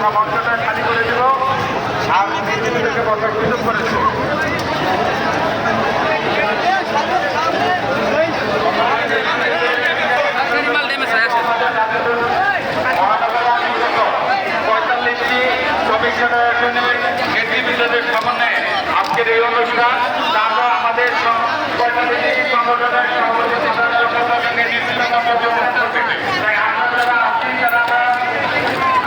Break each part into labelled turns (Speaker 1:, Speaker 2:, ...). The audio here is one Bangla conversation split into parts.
Speaker 1: আমরা মঞ্চটা খালি করে দেব আর নেতৃবৃন্দকে বসার সুযোগ করেছে। শ্রমিক ফেডারেশনের নেতৃবৃন্দদের সমন্বয়ে আজকের এই অনুষ্ঠান আমরা আমাদের 45টি সংগঠনের সভাপতি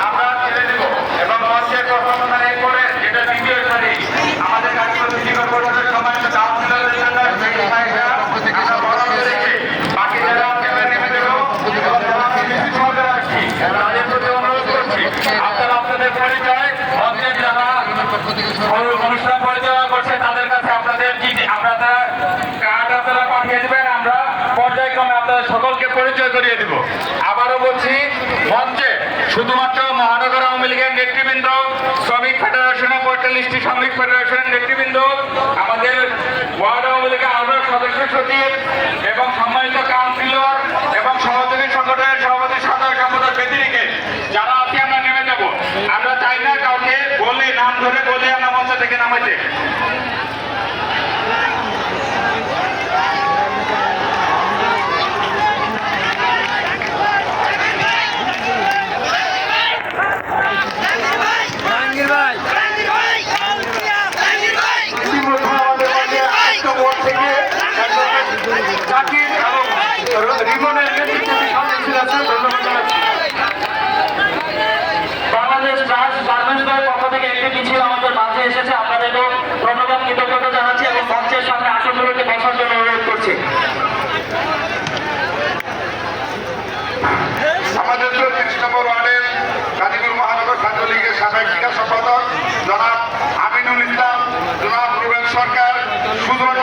Speaker 1: আমরা ছেড়ে দেব এবং মঞ্চের প্রশংসা করে যেটা দ্বিতীয় সারি আমাদের কার্যকরী জীবন পরিষদের সময় বাকি যারা নেমে দেব তাদের প্রতি অনুরোধ করছি আপনারা আপনাদের পরিচয় মঞ্চের যারা অনুষ্ঠান পরিচালনা করছে তাদের কাছে আপনাদের আপনারা কার্ড আপনারা পাঠিয়ে দেবেন। আমরা পর্যায়ক্রমে আপনাদের সকলকে পরিচয় করিয়ে দিব। আবারও বলছি মঞ্চে শুধুমাত্র মহানগর আওয়ামী লীগের নেতৃবৃন্দ, শ্রমিক ফেডারেশনের 45টি শ্রমিক ফেডারেশনের নেতৃবৃন্দ, আমাদের ওয়ার্ড আওয়ামী লীগের আরো সদস্য সচিব এবং সম্মানিত কাউন্সিলর এবং সহযোগী সংগঠনের সভাপতি সাধারণ সম্পাদক ব্যতিরেকে যারা আছি আমরা নেমে যাব। আমরা চাই না কাউকে বলে নাম ধরে বলে আমরা মঞ্চ থেকে নামাইতে। বাংলাদেশ ট্রাস্ট গার্মেন্টস দলের পক্ষ থেকে একটি মিছিল আমাদের মাঝে এসেছে। আপনাদেরও ধন্যবাদ, কৃতজ্ঞতা জানাচ্ছি এবং মঞ্চের সামনে আসনগুলোতে বসার জন্য অনুরোধ করছি। আমাদের 34 নম্বর ওয়ার্ডের গাজীপুর মহানগর ছাত্রলীগের সাবেক ক্রীড়া সম্পাদক জনাব আমিনুল ইসলাম, জনাব রুবেল সরকার, সুজন